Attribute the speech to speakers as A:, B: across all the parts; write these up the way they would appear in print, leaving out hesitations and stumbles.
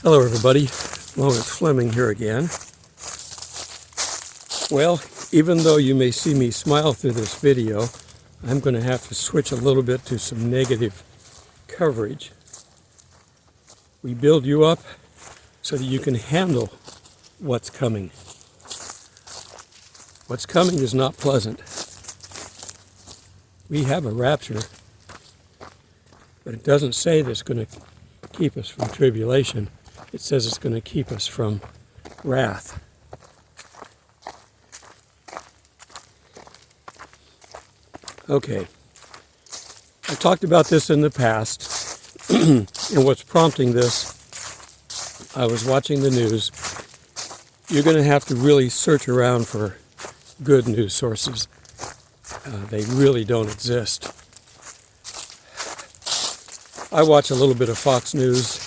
A: Hello everybody, Lawrence Fleming here again. Well, even though you may see me smile through this video, I'm going to have to switch a little bit to some negative coverage. We build you up so that you can handle what's coming. What's coming is not pleasant. We have a rapture, but it doesn't say that it's going to keep us from tribulation. It says it's going to keep us from wrath. Okay, I talked about this in the past, and what's prompting this, I was watching the news. You're going to have to really search around for good news sources. They really don't exist. I watch a little bit of Fox News.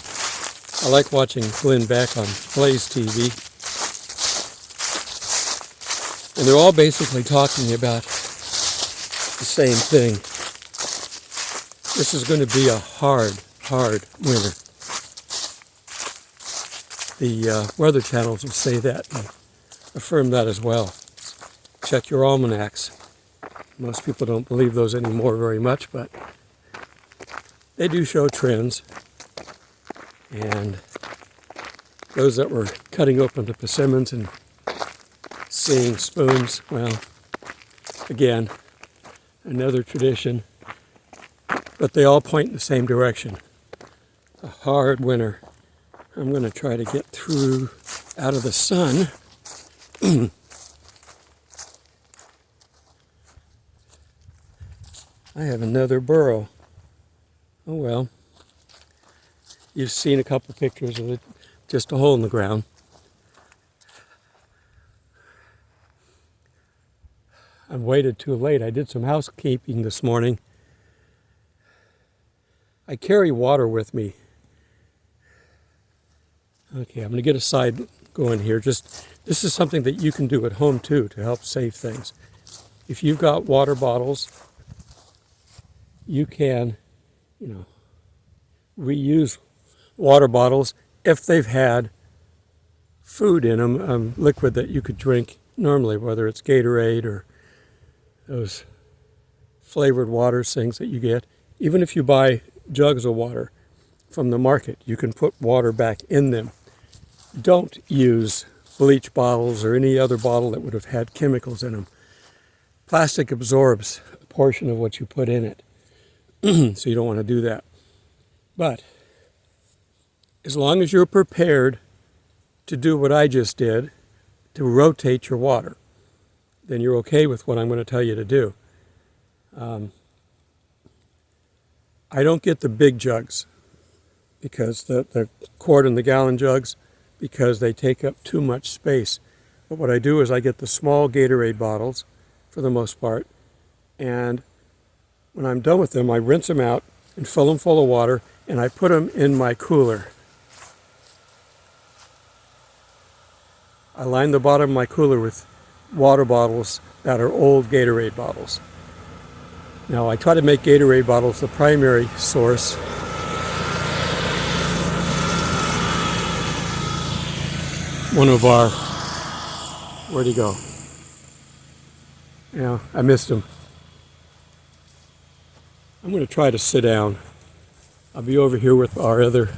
A: I like watching Glenn Beck on Blaze TV. And they're all basically talking about the same thing. This is going to be a hard winter. The weather channels will say that and affirm that as well. Check your almanacs. Most people don't believe those anymore very much, but they do show trends. And those that were cutting open the persimmons and seeing spoons, well, again, another tradition, but they all point in the same direction. A hard winter. I'm going to try to get through out of the sun. I have another burrow. Oh well. You've seen a couple pictures of it, just a hole in the ground. I waited too late. I did some housekeeping this morning. I carry water with me. Okay, I'm going to get a side going here. This is something that you can do at home too to help save things. If you've got water bottles, you can, reuse water bottles if they've had food in them, liquid that you could drink normally, whether it's Gatorade or those flavored waters, things that you get. Even if you buy jugs of water from the market, you can put water back in them. Don't use bleach bottles or any other bottle that would have had chemicals in them. Plastic absorbs a portion of what you put in it, so you don't want to do that. But as long as you're prepared to do what I just did, to rotate your water, then you're okay with what I'm going to tell you to do. I don't get the big jugs, because the quart and the gallon jugs, because they take up too much space. But what I do is I get the small Gatorade bottles, for the most part, and when I'm done with them, I rinse them out and fill them full of water, and I put them in my cooler. I line the bottom of my cooler with water bottles that are old Gatorade bottles. Now, I try to make Gatorade bottles the primary source. One of our... Where'd he go? Yeah, I missed him. I'm going to try to sit down. I'll be over here with our other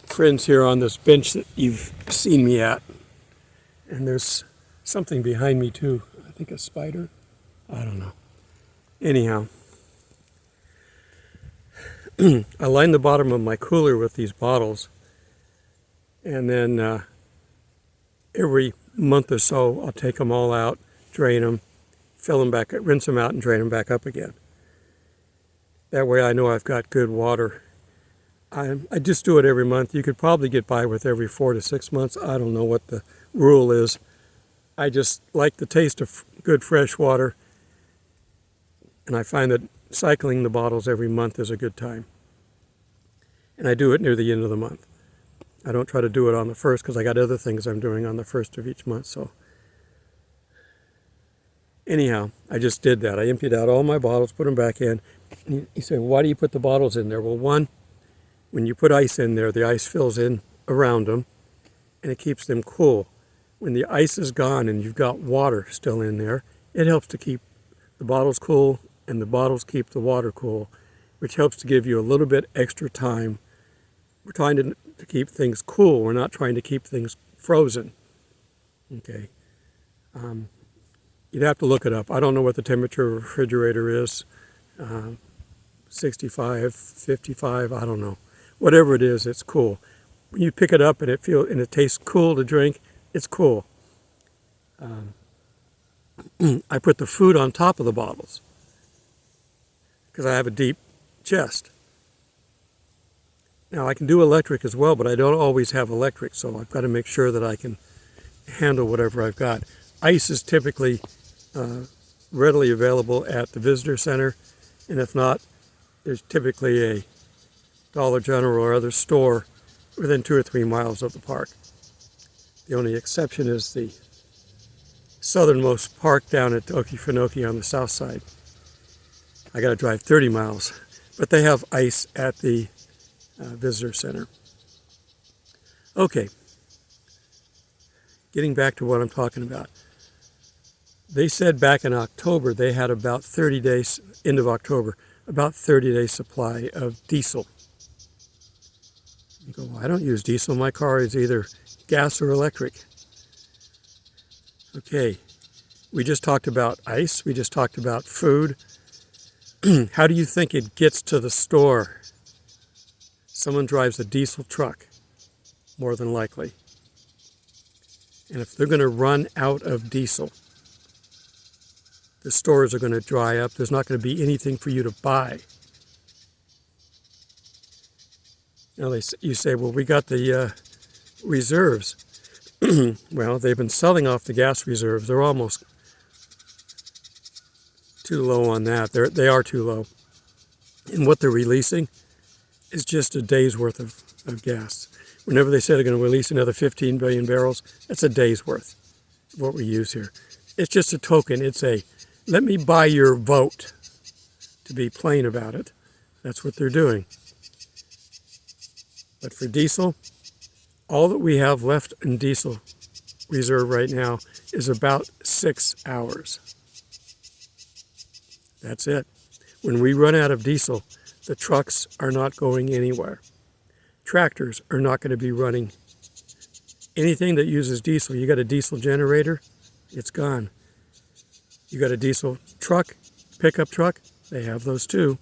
A: friends here on this bench that you've seen me at. And there's something behind me too. I think a spider. I don't know. Anyhow, I line the bottom of my cooler with these bottles, and then every month or so I'll take them all out, drain them, fill them back, rinse them out and drain them back up again. That way I know I've got good water. I just do it every month. You could probably get by with every 4 to 6 months. I don't know what the rule is. I just like the taste of good fresh water, and I find that cycling the bottles every month is a good time. And I do it near the end of the month. I don't try to do it on the first, because I got other things I'm doing on the first of each month. So anyhow, I just did that. I emptied out all my bottles, put them back in. You say, why do you put the bottles in there? Well, one, When you put ice in there, the ice fills in around them and it keeps them cool. When the ice is gone and you've got water still in there, it helps to keep the bottles cool and the bottles keep the water cool, which helps to give you a little bit extra time. We're trying to keep things cool. We're not trying to keep things frozen. Okay. You'd have to look it up. I don't know what the temperature of a refrigerator is. 65, 55, I don't know. Whatever it is, it's cool. When you pick it up and it tastes cool to drink, it's cool. I put the food on top of the bottles because I have a deep chest. Now I can do electric as well, but I don't always have electric, so I've got to make sure that I can handle whatever I've got. Ice is typically readily available at the visitor center, and if not, there's typically a Dollar General or other store within 2 or 3 miles of the park. The only exception is the southernmost park down at Okefenokee on the south side. I got to drive 30 miles, but they have ice at the visitor center. Okay, getting back to what I'm talking about. They said back in October they had about 30 days, end of October, about 30 days supply of diesel. You go, well, I don't use diesel. My car is either gas or electric. Okay, we just talked about ice. We just talked about food. How do you think it gets to the store? Someone drives a diesel truck, more than likely. And if they're going to run out of diesel, the stores are going to dry up. There's not going to be anything for you to buy. Now you say, well, we got the reserves. Well, they've been selling off the gas reserves. They're almost too low on that. They are too low. And what they're releasing is just a day's worth of gas. Whenever they say they're going to release another 15 billion barrels, that's a day's worth of what we use here. It's just a token. It's a, let me buy your vote, to be plain about it. That's what they're doing. But for diesel, all that we have left in diesel reserve right now is about 6 hours. That's it. When we run out of diesel, the trucks are not going anywhere. Tractors are not going to be running. Anything that uses diesel, you got a diesel generator, it's gone. You got a diesel truck, pickup truck, they have those too.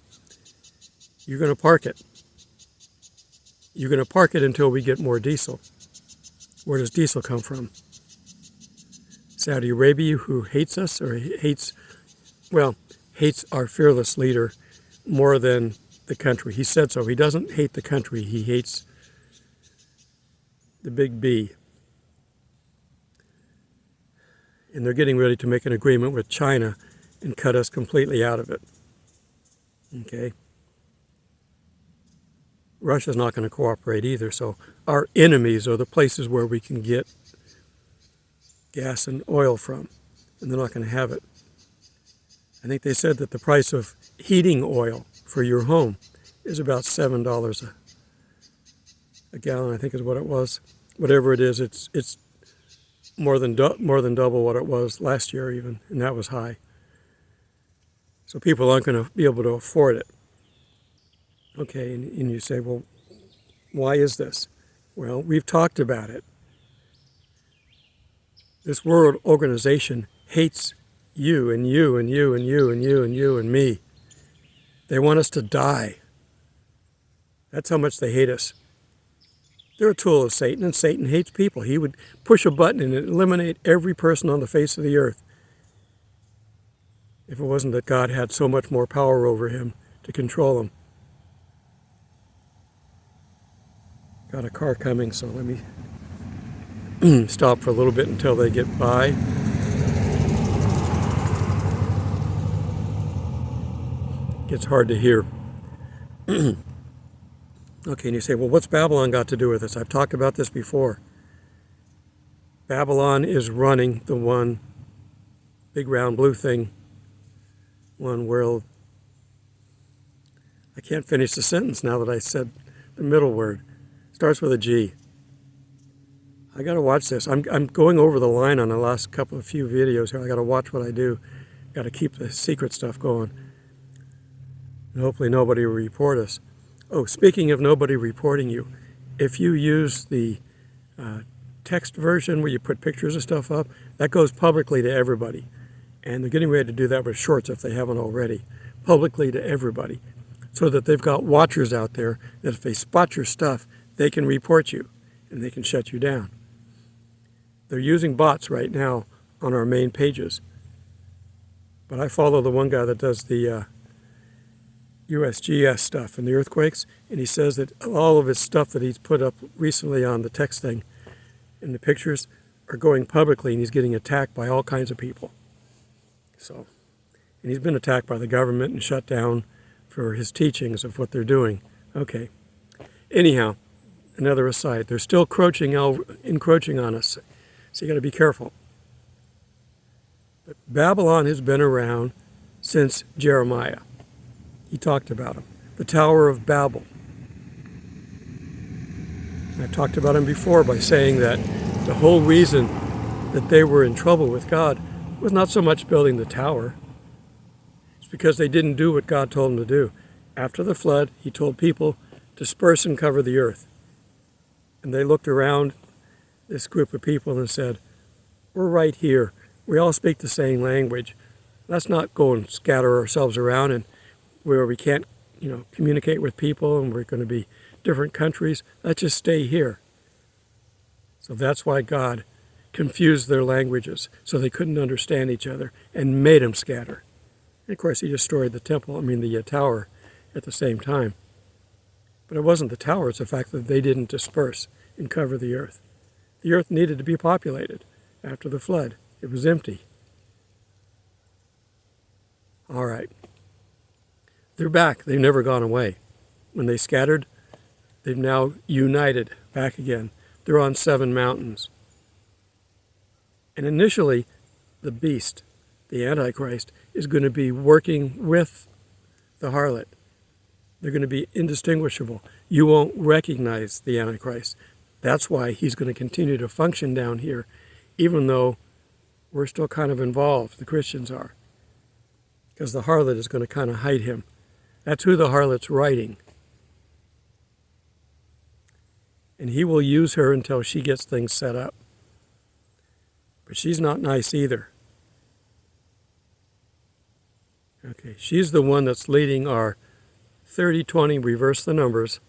A: You're going to park it. You're going to park it until we get more diesel. Where does diesel come from? Saudi Arabia, who hates us, or hates our fearless leader more than the country. He said so. He doesn't hate the country. He hates the big B. And they're getting ready to make an agreement with China and cut us completely out of it. Okay? Russia's not going to cooperate either, so our enemies are the places where we can get gas and oil from, and they're not going to have it. I think they said that the price of heating oil for your home is about $7 a gallon, I think is what it was. Whatever it is, it's more than double what it was last year even, and that was high. So people aren't going to be able to afford it. Okay, and you say, well, why is this? Well, we've talked about it. This world organization hates you and you and you and you and you and you and me. They want us to die. That's how much they hate us. They're a tool of Satan, and Satan hates people. He would push a button and eliminate every person on the face of the earth if it wasn't that God had so much more power over him to control him. Got a car coming, so let me stop for a little bit until they get by. Gets hard to hear. Okay, and you say, well, what's Babylon got to do with this? I've talked about this before. Babylon is running the one big round blue thing, one world. I can't finish the sentence now that I said the middle word. Starts with a G. I got to watch this. I'm going over the line on the last few videos here. I got to watch what I do. Got to keep the secret stuff going. And hopefully nobody will report us. Oh, speaking of nobody reporting you, if you use the text version where you put pictures of stuff up, that goes publicly to everybody. And they're getting ready to do that with shorts if they haven't already. Publicly to everybody. So that they've got watchers out there that if they spot your stuff, they can report you and they can shut you down. They're using bots right now on our main pages. But I follow the one guy that does the USGS stuff and the earthquakes, and he says that all of his stuff that he's put up recently on the text thing and the pictures are going publicly, and he's getting attacked by all kinds of people. So, and he's been attacked by the government and shut down for his teachings of what they're doing. Okay. Anyhow, another aside. They're still encroaching on us. So you got to be careful. But Babylon has been around since Jeremiah. He talked about him. The Tower of Babel. I've talked about him before by saying that the whole reason that they were in trouble with God was not so much building the tower. It's because they didn't do what God told them to do. After the flood, he told people, disperse and cover the earth. And they looked around this group of people and said, we're right here. We all speak the same language. Let's not go and scatter ourselves around and where we can't, communicate with people and we're going to be different countries. Let's just stay here. So that's why God confused their languages so they couldn't understand each other and made them scatter. And of course, he destroyed the tower at the same time. But it wasn't the tower, it's the fact that they didn't disperse and cover the earth. The earth needed to be populated after the flood. It was empty. All right. They're back. They've never gone away. When they scattered, they've now united back again. They're on 7 mountains. And initially, the beast, the Antichrist, is going to be working with the harlot. They're going to be indistinguishable. You won't recognize the Antichrist. That's why he's going to continue to function down here, even though we're still kind of involved, the Christians are. Because the harlot is going to kind of hide him. That's who the harlot's writing. And he will use her until she gets things set up. But she's not nice either. Okay, she's the one that's leading our 30-20 reverse the numbers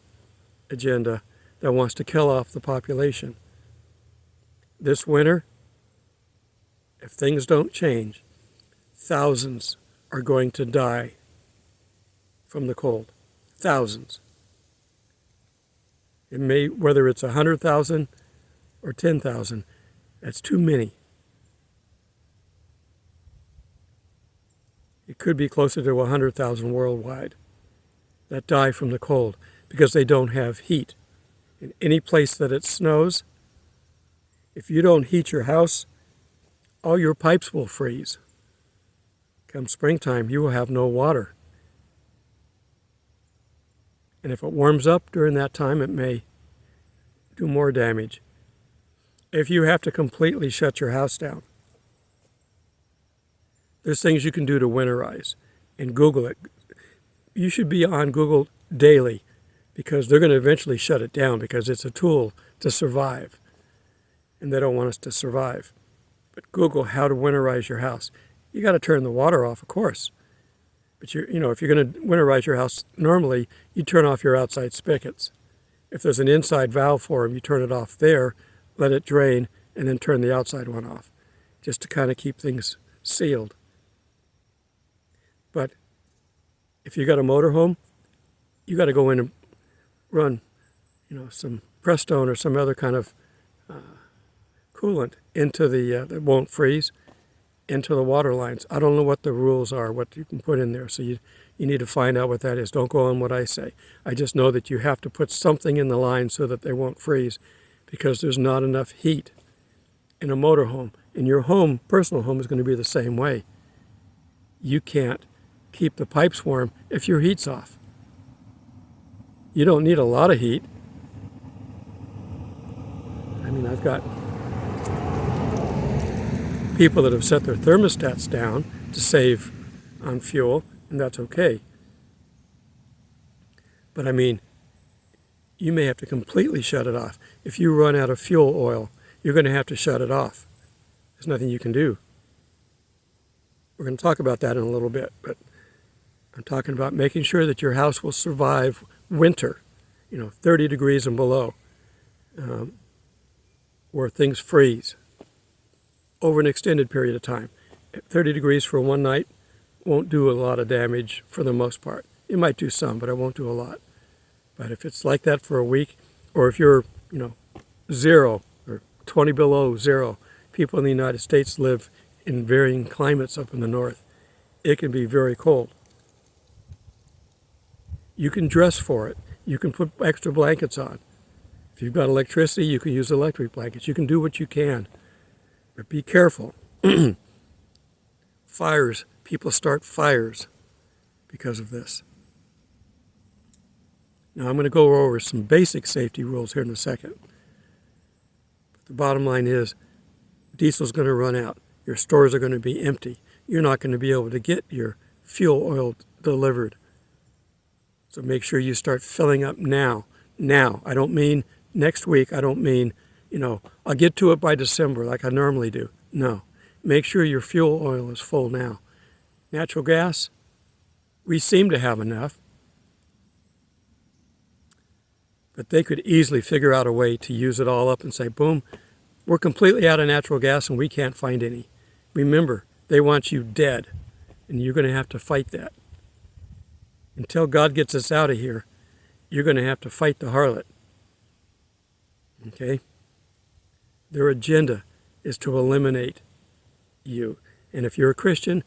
A: agenda that wants to kill off the population. This winter, if things don't change, thousands are going to die from the cold. Thousands. It may, whether it's 100,000 or 10,000, that's too many. It could be closer to 100,000 worldwide that die from the cold because they don't have heat. In any place that it snows, if you don't heat your house, all your pipes will freeze. Come springtime, you will have no water. And if it warms up during that time, it may do more damage. If you have to completely shut your house down, there's things you can do to winterize, and Google it. You should be on Google daily because they're going to eventually shut it down because it's a tool to survive, and they don't want us to survive. But Google how to winterize your house. You got to turn the water off, of course. But if you're going to winterize your house, normally you turn off your outside spigots. If there's an inside valve for them, you turn it off there, let it drain, and then turn the outside one off, just to kind of keep things sealed. But if you got a motorhome, you got to go in and run, some Prestone or some other kind of coolant into that won't freeze, into the water lines. I don't know what the rules are, what you can put in there, so you need to find out what that is. Don't go on what I say. I just know that you have to put something in the line so that they won't freeze because there's not enough heat in a motorhome. And your home, personal home, is going to be the same way. You can't keep the pipes warm if your heat's off. You don't need a lot of heat. I mean, I've got people that have set their thermostats down to save on fuel, and that's okay. But I mean, you may have to completely shut it off. If you run out of fuel oil, you're going to have to shut it off. There's nothing you can do. We're going to talk about that in a little bit, but I'm talking about making sure that your house will survive winter, 30 degrees and below, where things freeze over an extended period of time. 30 degrees for one night won't do a lot of damage for the most part. It might do some, but it won't do a lot. But if it's like that for a week, or if you're, 0 or 20 below 0, people in the United States live in varying climates up in the north. It can be very cold. You can dress for it. You can put extra blankets on. If you've got electricity, you can use electric blankets. You can do what you can. But be careful. Fires. People start fires because of this. Now I'm going to go over some basic safety rules here in a second. But the bottom line is, diesel's going to run out. Your stores are going to be empty. You're not going to be able to get your fuel oil delivered. So make sure you start filling up now. Now. I don't mean next week. I don't mean, I'll get to it by December like I normally do. No. Make sure your fuel oil is full now. Natural gas, we seem to have enough. But they could easily figure out a way to use it all up and say, boom, we're completely out of natural gas and we can't find any. Remember, they want you dead, and you're going to have to fight that. Until God gets us out of here, you're going to have to fight the harlot. Okay? Their agenda is to eliminate you. And if you're a Christian,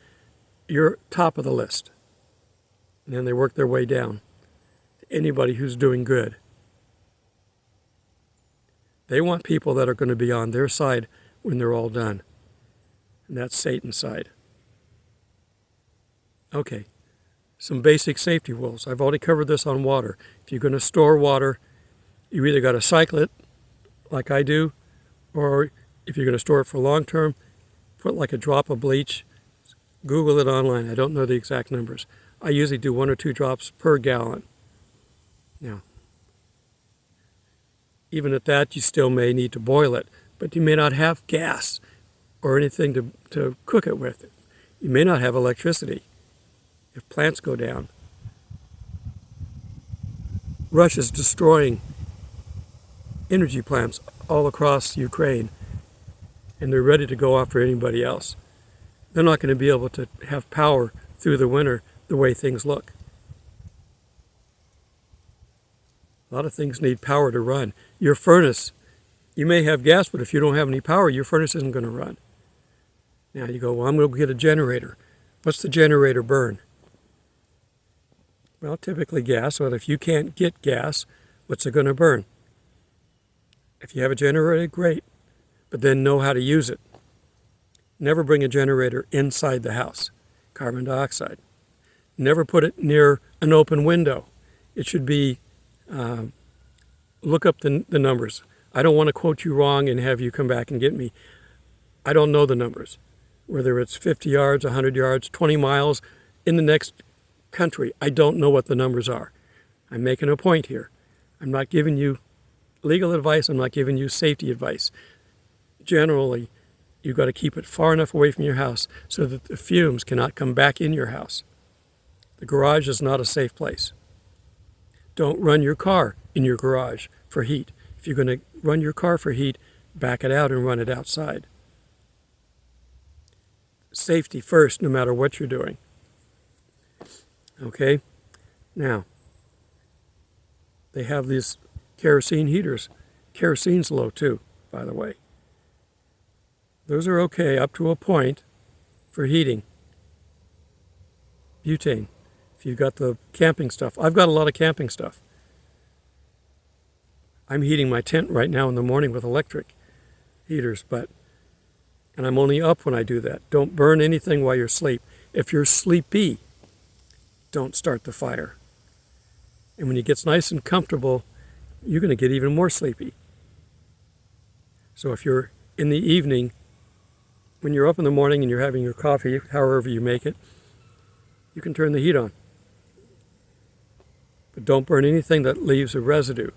A: you're top of the list. And then they work their way down to anybody who's doing good. They want people that are going to be on their side when they're all done. And that's Satan's side. Okay, some basic safety rules. I've already covered this on water. If you're going to store water, you either got to cycle it, like I do, or if you're going to store it for long term, put like a drop of bleach. Google it online. I don't know the exact numbers. I usually do 1 or 2 drops per gallon. Now, even at that, you still may need to boil it, but you may not have gas or anything to cook it with. You may not have electricity if plants go down. Russia's destroying energy plants all across Ukraine, and they're ready to go after anybody else. They're not going to be able to have power through the winter the way things look. A lot of things need power to run. Your furnace, you may have gas, but if you don't have any power, your furnace isn't going to run. Now you go, well, I'm going to get a generator. What's the generator burn? Well, typically gas, but if you can't get gas, what's it going to burn? If you have a generator, great, but then know how to use it. Never bring a generator inside the house. Carbon dioxide. Never put it near an open window. It should be, look up the numbers. I don't want to quote you wrong and have you come back and get me. I don't know the numbers. Whether it's 50 yards, 100 yards, 20 miles in the next country. I don't know what the numbers are. I'm making a point here. I'm not giving you legal advice. I'm not giving you safety advice. Generally, you've got to keep it far enough away from your house so that the fumes cannot come back in your house. The garage is not a safe place. Don't run your car in your garage for heat. If you're going to run your car for heat, back it out and run it outside. Safety first, no matter what you're doing. Okay? Now, they have these kerosene heaters. Kerosene's low too, by the way. Those are okay up to a point for heating. Butane, if you've got the camping stuff. I've got a lot of camping stuff. I'm heating my tent right now in the morning with electric heaters, and I'm only up when I do that. Don't burn anything while you're asleep. If you're sleepy, don't start the fire. And when it gets nice and comfortable, you're going to get even more sleepy. So if you're in the evening, when you're up in the morning and you're having your coffee, however you make it, you can turn the heat on. But don't burn anything that leaves a residue.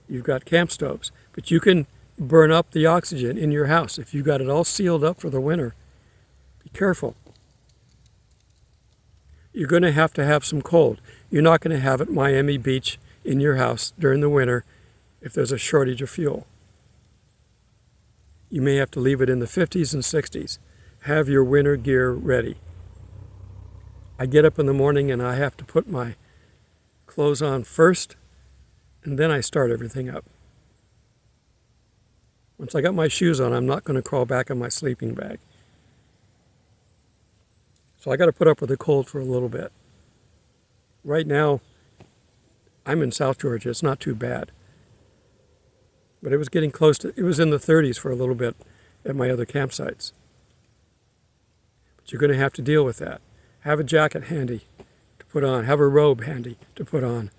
A: You've got camp stoves, but you can burn up the oxygen in your house. If you've got it all sealed up for the winter, be careful. You're going to have some cold. You're not going to have at Miami Beach in your house during the winter if there's a shortage of fuel. You may have to leave it in the 50s and 60s. Have your winter gear ready. I get up in the morning and I have to put my clothes on first, and then I start everything up. Once I got my shoes on, I'm not going to crawl back in my sleeping bag. So I got to put up with the cold for a little bit. Right now, I'm in South Georgia. It's not too bad. But it was getting close to, it was in the 30s for a little bit at my other campsites. But you're going to have to deal with that. Have a jacket handy to put on. Have a robe handy to put on.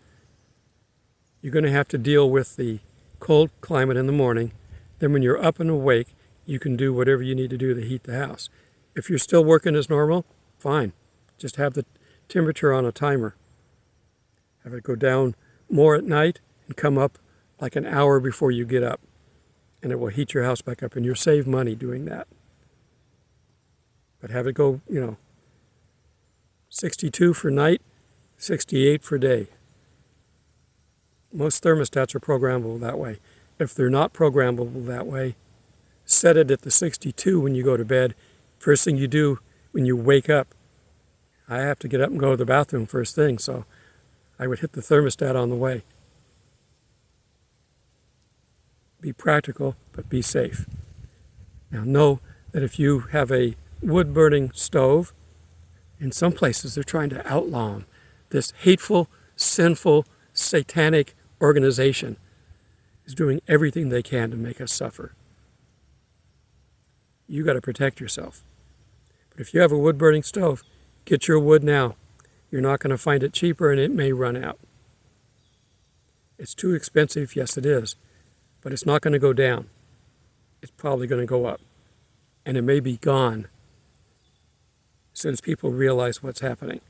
A: You're going to have to deal with the cold climate in the morning. Then when you're up and awake, you can do whatever you need to do to heat the house. If you're still working as normal, fine. Just have the temperature on a timer. Have it go down more at night and come up like an hour before you get up. And it will heat your house back up, and you'll save money doing that. But have it go, 62 for night, 68 for day. Most thermostats are programmable that way. If they're not programmable that way, set it at the 62 when you go to bed. First thing you do when you wake up, I have to get up and go to the bathroom first thing, so I would hit the thermostat on the way. Be practical, but be safe. Now know that if you have a wood-burning stove, in some places they're trying to outlaw them. This hateful, sinful, satanic organization is doing everything they can to make us suffer. You got to protect yourself. But if you have a wood-burning stove, get your wood now. You're not going to find it cheaper, and it may run out. It's too expensive, yes it is, but it's not going to go down. It's probably going to go up, and it may be gone as soon as people realize what's happening.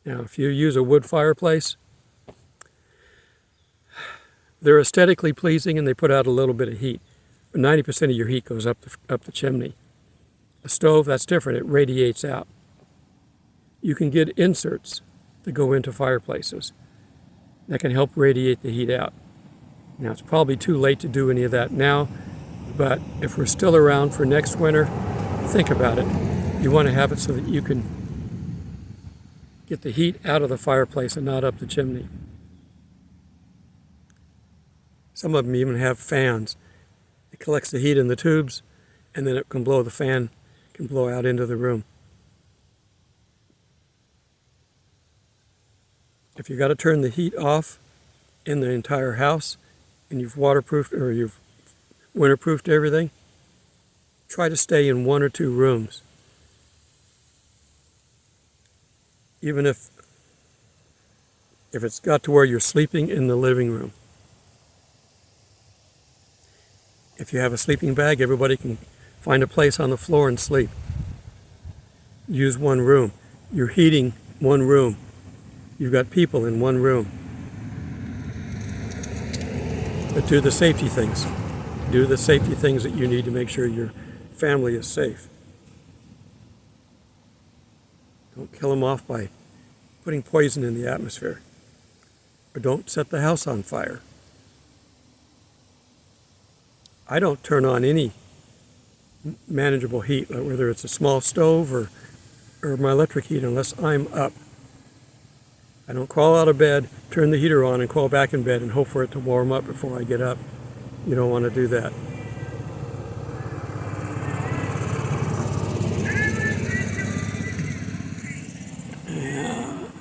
A: Now, if you use a wood fireplace, they're aesthetically pleasing and they put out a little bit of heat. But 90% of your heat goes up the chimney. A stove, that's different. It radiates out. You can get inserts that go into fireplaces that can help radiate the heat out. Now, it's probably too late to do any of that now, but if we're still around for next winter, think about it. You want to have it so that you can get the heat out of the fireplace and not up the chimney. Some of them even have fans. It collects the heat in the tubes, and then it can blow, the fan can blow out into the room. If you've got to turn the heat off in the entire house, and you've waterproofed or you've winterproofed everything, try to stay in 1 or 2 rooms. Even if it's got to where you're sleeping in the living room. If you have a sleeping bag, everybody can find a place on the floor and sleep. Use 1 room. You're heating 1 room. You've got people in 1 room. But do the safety things. Do the safety things that you need to make sure your family is safe. Don't kill them off by putting poison in the atmosphere. Or don't set the house on fire. I don't turn on any manageable heat, whether it's a small stove or my electric heat, unless I'm up. I don't crawl out of bed, turn the heater on, and crawl back in bed and hope for it to warm up before I get up. You don't want to do that.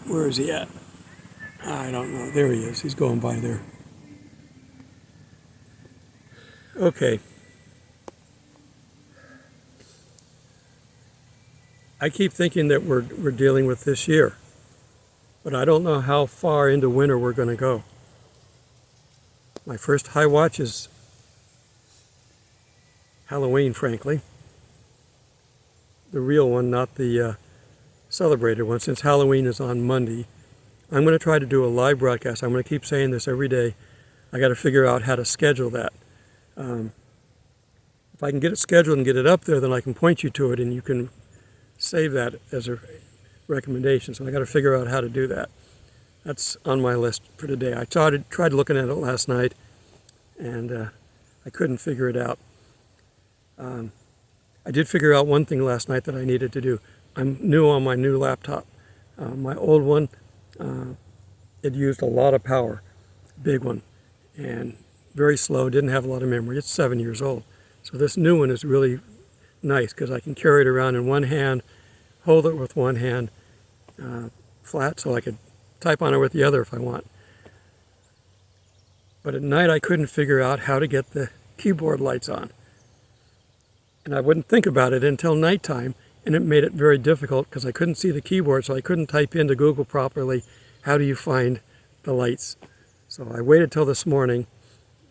A: Where is he at? I don't know. There he is. He's going by there. Okay. I keep thinking that we're dealing with this year. but I don't know how far into winter we're going to go. My first high watch is Halloween, frankly. The real one, not the celebrated one, since Halloween is on Monday. I'm going to try to do a live broadcast. I'm going to keep saying this every day. I got to figure out how to schedule that. If I can get it scheduled and get it up there, then I can point you to it and you can save that as a recommendation. So I got to figure out how to do that. That's on my list for today. I tried looking at it last night and I couldn't figure it out. I did figure out one thing last night that I needed to do. I'm new on my new laptop. My old one, it used a lot of power, big one, and very slow, didn't have a lot of memory. It's 7 years old. So this new one is really nice because I can carry it around in one hand, hold it with one hand flat so I could type on it with the other if I want. But at night I couldn't figure out how to get the keyboard lights on. And I wouldn't think about it until nighttime, and it made it very difficult because I couldn't see the keyboard, so I couldn't type into Google properly, how do you find the lights? So I waited till this morning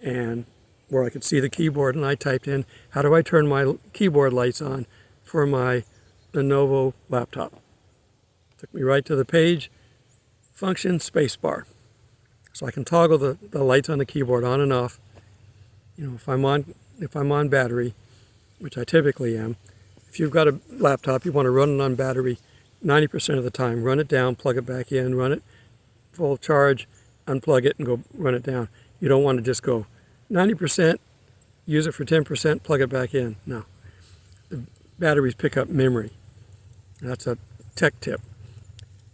A: and where I could see the keyboard, and I typed in, how do I turn my keyboard lights on for my Lenovo laptop? Took me right to the page, function spacebar. So I can toggle the lights on the keyboard on and off. You know, if I'm on battery, which I typically am. If you've got a laptop, you want to run it on battery 90% of the time. Run it down, plug it back in, run it full charge, unplug it, and go run it down. You don't want to just go 90%, use it for 10%, plug it back in. No. The batteries pick up memory. That's a tech tip.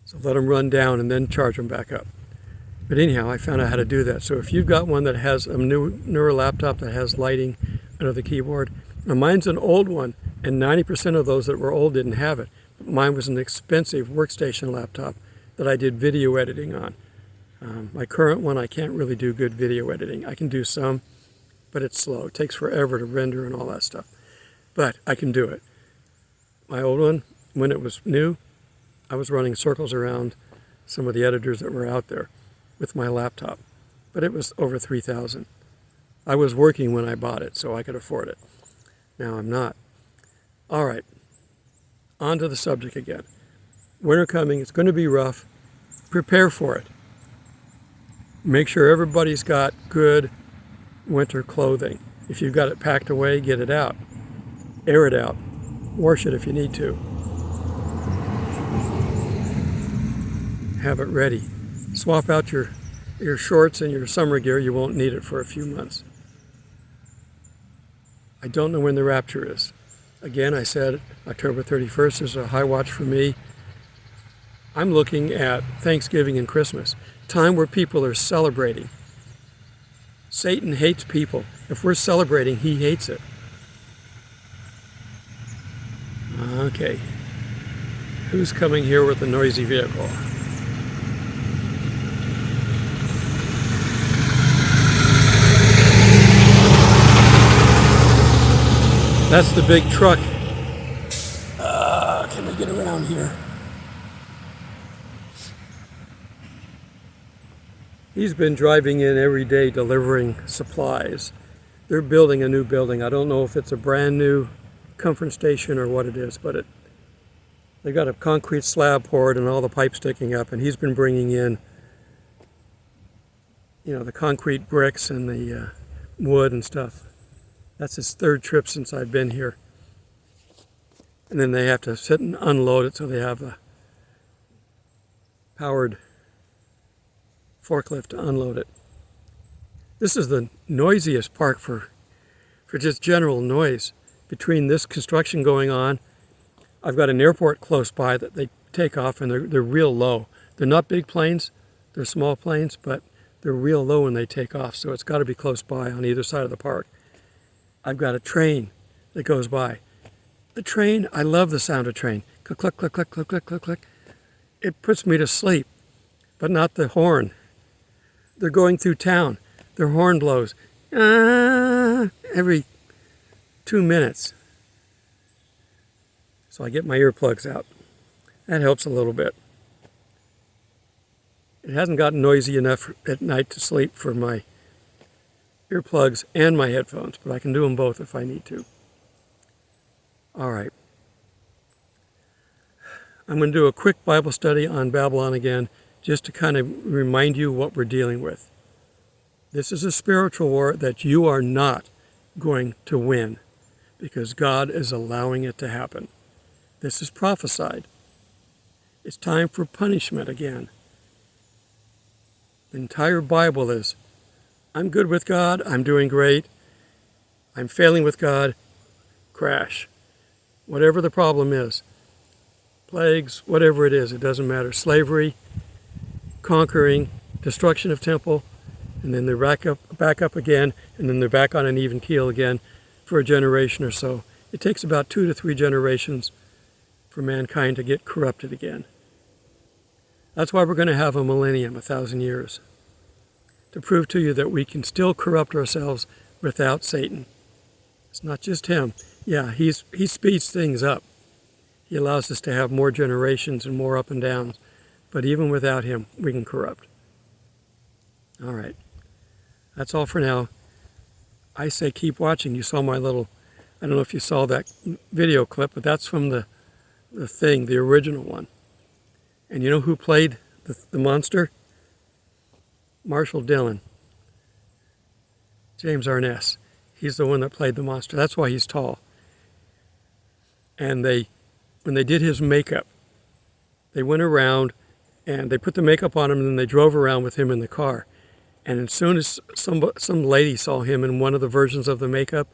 A: So let them run down and then charge them back up. But anyhow, I found out how to do that. So if you've got one that has a newer laptop that has lighting under the keyboard, now mine's an old one, and 90% of those that were old didn't have it. But mine was an expensive workstation laptop that I did video editing on. My current one, I can't really do good video editing. I can do some, but it's slow. It takes forever to render and all that stuff. But I can do it. My old one, when it was new, I was running circles around some of the editors that were out there with my laptop. But it was over $3,000. I was working when I bought it, so I could afford it. Now I'm not. All right, on to the subject again. Winter coming, it's going to be rough. Prepare for it. Make sure everybody's got good winter clothing. If you've got it packed away, get it out. Air it out. Wash it if you need to. Have it ready. Swap out your shorts and your summer gear. You won't need it for a few months. I don't know when the rapture is. Again, I said October 31st is a high watch for me. I'm looking at Thanksgiving and Christmas, time where people are celebrating. Satan hates people. If we're celebrating, he hates it. Okay. Who's coming here with a noisy vehicle? That's the big truck. Can we get around here? He's been driving in every day delivering supplies. They're building a new building. I don't know if it's a brand new comfort station or what it is, but they got a concrete slab poured and all the pipes sticking up, and he's been bringing in, the concrete bricks and the wood and stuff. That's his third trip since I've been here. And then they have to sit and unload it, so they have a powered forklift to unload it. This is the noisiest park for just general noise. Between this construction going on, I've got an airport close by that they take off, and they're real low. They're not big planes, they're small planes, but they're real low when they take off, so it's got to be close by on either side of the park. I've got a train that goes by. The train, I love the sound of train. Click, click, click, click, click, click, click, click. It puts me to sleep, but not the horn. They're going through town. Their horn blows every 2 minutes. So I get my earplugs out. That helps a little bit. It hasn't gotten noisy enough at night to sleep for my earplugs and my headphones, but I can do them both if I need to. All right. I'm going to do a quick Bible study on Babylon again, just to kind of remind you what we're dealing with. This is a spiritual war that you are not going to win because God is allowing it to happen. This is prophesied. It's time for punishment again. The entire Bible is, I'm good with God, I'm doing great, I'm failing with God, crash. Whatever the problem is, plagues, whatever it is, it doesn't matter. Slavery, conquering, destruction of temple, and then they're back up again, and then they're back on an even keel again for a generation or so. It takes about 2 to 3 generations for mankind to get corrupted again. That's why we're going to have a millennium, 1,000 years, to prove to you that we can still corrupt ourselves without Satan. It's not just him. Yeah, he speeds things up. He allows us to have more generations and more up and downs. But even without him, we can corrupt. All right. That's all for now. I say keep watching. You saw my little, I don't know if you saw that video clip, but that's from the original one. And you know who played the monster? Marshall Dillon. James Arness. He's the one that played the monster. That's why he's tall. And when they did his makeup, they went around and they put the makeup on him and then they drove around with him in the car. And as soon as some lady saw him in one of the versions of the makeup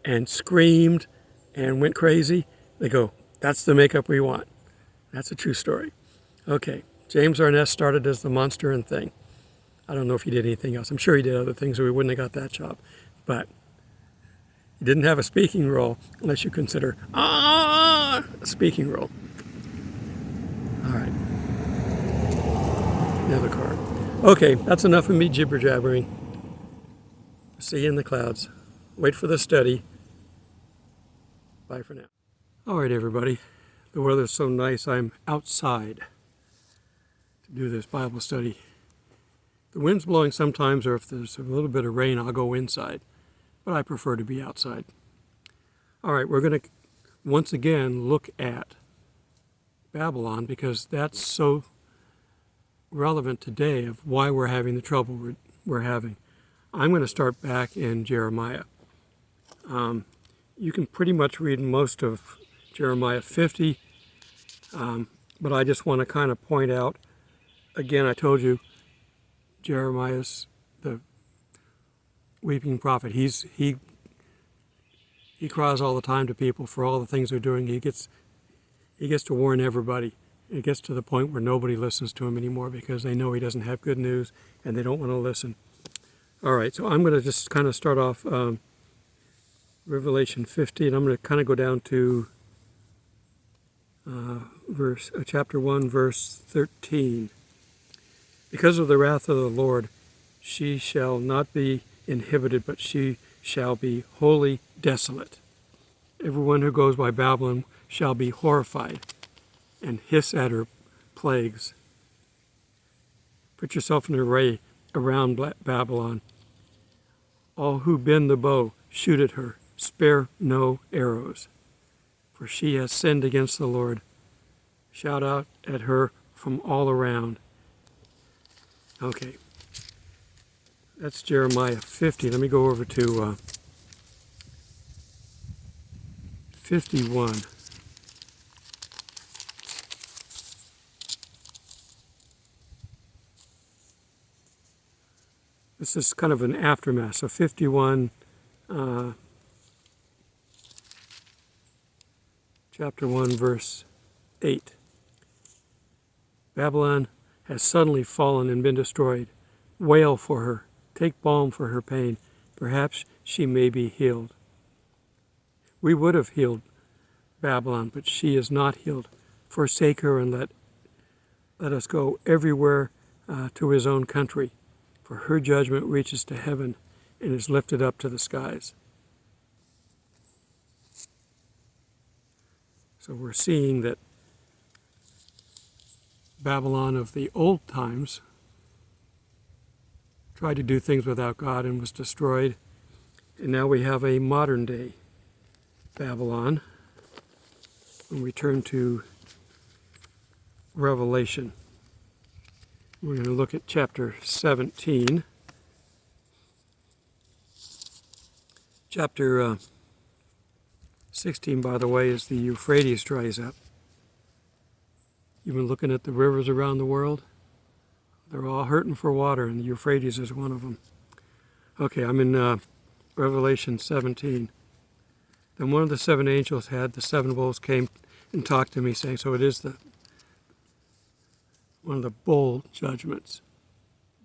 A: and screamed and went crazy, they go, that's the makeup we want. That's a true story. Okay, James Arness started as the monster and thing. I don't know if he did anything else. I'm sure he did other things or we wouldn't have got that job. But he didn't have a speaking role unless you consider a speaking role. All right. Another car. Okay, that's enough of me jibber-jabbering. See you in the clouds. Wait for the study. Bye for now. All right, everybody. The weather's so nice, I'm outside to do this Bible study. The wind's blowing sometimes, or if there's a little bit of rain, I'll go inside. But I prefer to be outside. All right, we're going to once again look at Babylon because that's so relevant today of why we're having the trouble we're having. I'm going to start back in Jeremiah. You can pretty much read most of Jeremiah 50, but I just want to kind of point out, again, I told you, Jeremiah's the weeping prophet. He cries all the time to people for all the things they're doing. He gets to warn everybody. It gets to the point where nobody listens to him anymore because they know he doesn't have good news and they don't want to listen. All right, so I'm going to just kind of start off Revelation 50, and I'm going to kind of go down to chapter 1, verse 13. Because of the wrath of the Lord, she shall not be inhibited, but she shall be wholly desolate. Everyone who goes by Babylon shall be horrified and hiss at her plagues. Put yourself in array around Babylon. All who bend the bow, shoot at her. Spare no arrows. For she has sinned against the Lord. Shout out at her from all around. Okay. That's Jeremiah 50. Let me go over to 51. This is kind of an aftermath. So 51, chapter 1, verse 8. Babylon has suddenly fallen and been destroyed. Wail for her. Take balm for her pain. Perhaps she may be healed. We would have healed Babylon, but she is not healed. Forsake her and let us go everywhere to his own country. For her judgment reaches to heaven and is lifted up to the skies. So we're seeing that Babylon of the old times, tried to do things without God and was destroyed. And now we have a modern day Babylon. When we turn to Revelation, we're going to look at chapter 17. Chapter 16, by the way, is the Euphrates dries up. You've been looking at the rivers around the world. They're all hurting for water, and the Euphrates is one of them. Okay, I'm in Revelation 17. Then one of the seven angels had the seven bowls came and talked to me, saying, so it is one of the bowl judgments.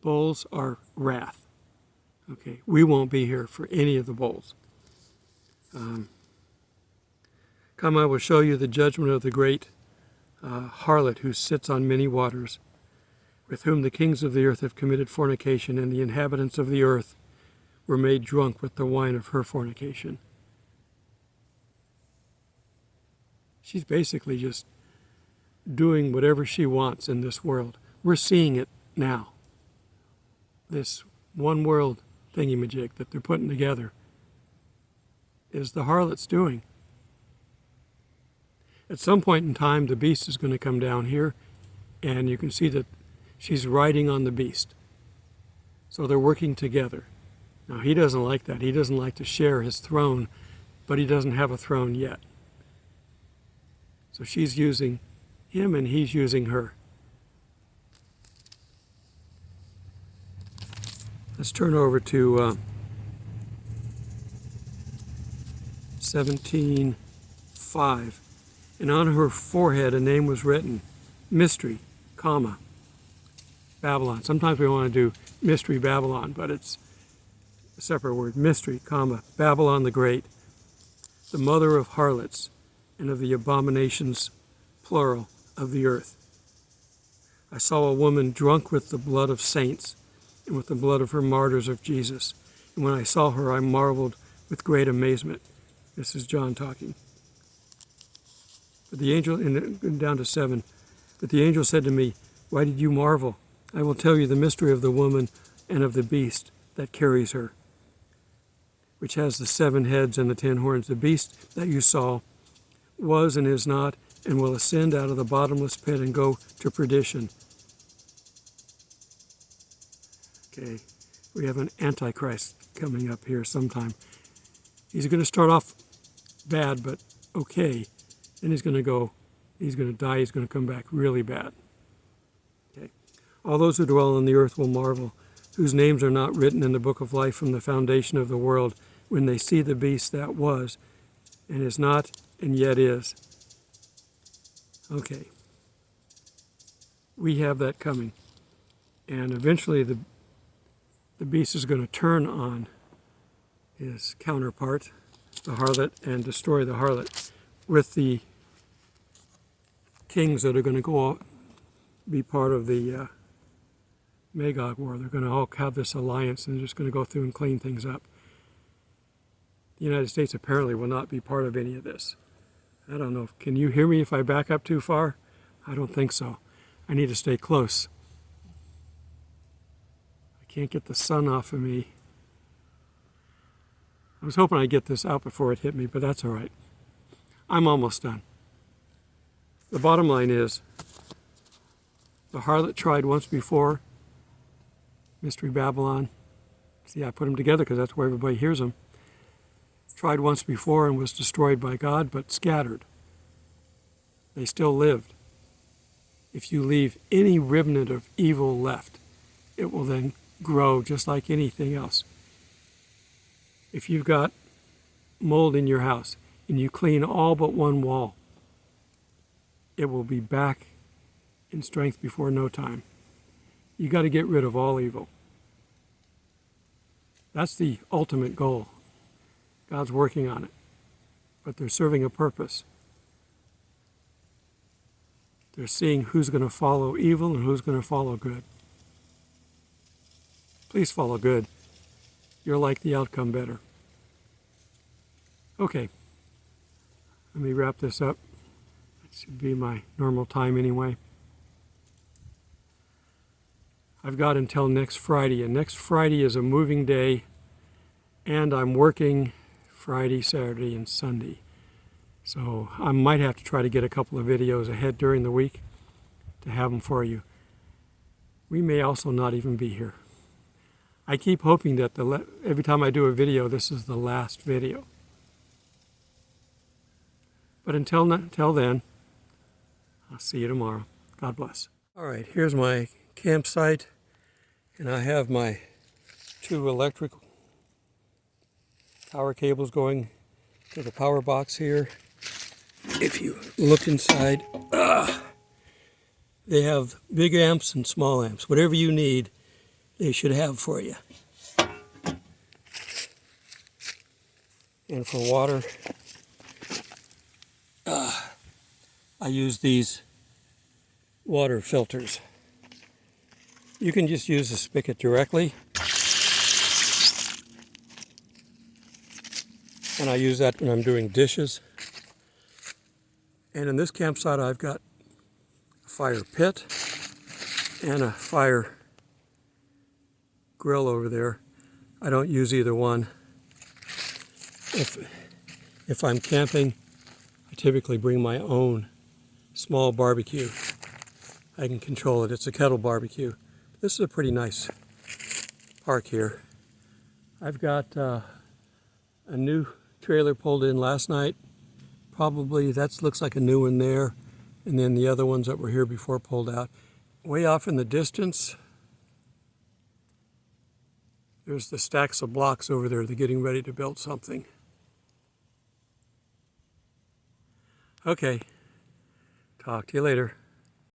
A: Bowls are wrath. Okay, we won't be here for any of the bowls. Come, I will show you the judgment of the great harlot who sits on many waters, with whom the kings of the earth have committed fornication, and the inhabitants of the earth were made drunk with the wine of her fornication. She's basically just doing whatever she wants in this world. We're seeing it now. This one world thingy-majig that they're putting together is the harlot's doing. At some point in time, the beast is going to come down here, and you can see that she's riding on the beast. So they're working together. Now, he doesn't like that. He doesn't like to share his throne, but he doesn't have a throne yet. So she's using him, and he's using her. Let's turn over to 17:5. And on her forehead a name was written, Mystery, comma, Babylon. Sometimes we want to do Mystery Babylon, but it's a separate word. Mystery, comma, Babylon the Great, the mother of harlots and of the abominations, plural, of the earth. I saw a woman drunk with the blood of saints and with the blood of her martyrs of Jesus. And when I saw her, I marveled with great amazement. This is John talking. But the angel, and down to 7, but the angel said to me, why did you marvel? I will tell you the mystery of the woman and of the beast that carries her, which has the 7 heads and the 10 horns. The beast that you saw was and is not, and will ascend out of the bottomless pit and go to perdition. Okay, we have an antichrist coming up here sometime. He's going to start off bad, but okay. Then he's going to die, he's going to come back really bad. Okay. All those who dwell on the earth will marvel, whose names are not written in the book of life from the foundation of the world, when they see the beast that was, and is not, and yet is. Okay. We have that coming. And eventually the beast is going to turn on his counterpart, the harlot, and destroy the harlot with the kings that are going to go be part of the Magog war. They're going to all have this alliance and they're just going to go through and clean things up. The United States apparently will not be part of any of this. I don't know. Can you hear me if I back up too far? I don't think so. I need to stay close. I can't get the sun off of me. I was hoping I'd get this out before it hit me, but that's all right. I'm almost done. The bottom line is, the harlot tried once before, Mystery Babylon. See, I put them together because that's where everybody hears them. Tried once before and was destroyed by God, but scattered. They still lived. If you leave any remnant of evil left, it will then grow just like anything else. If you've got mold in your house and you clean all but one wall, it will be back in strength before no time. You got to get rid of all evil. That's the ultimate goal. God's working on it, but they're serving a purpose. They're seeing who's going to follow evil and who's going to follow good. Please follow good. You'll like the outcome better. Okay, let me wrap this up. That should be my normal time anyway. I've got until next Friday, and next Friday is a moving day, and I'm working Friday, Saturday, and Sunday. So I might have to try to get a couple of videos ahead during the week to have them for you. We may also not even be here. I keep hoping that every time I do a video, this is the last video. But until then, I'll see you tomorrow. God bless. All right, here's my campsite, and I have my 2 electric power cables going to the power box here. If you look inside, they have big amps and small amps. Whatever you need, they should have for you. And for water, I use these water filters. You can just use the spigot directly, and I use that when I'm doing dishes. And in this campsite, I've got a fire pit and a fire grill over there. I don't use either one. If I'm camping, I typically bring my own small barbecue. I can control it. It's a kettle barbecue. This is a pretty nice park here. I've got a new trailer pulled in last night. Probably that looks like a new one there. And then the other ones that were here before pulled out. Way off in the distance, there's the stacks of blocks over there. They're getting ready to build something. Okay, talk to you later.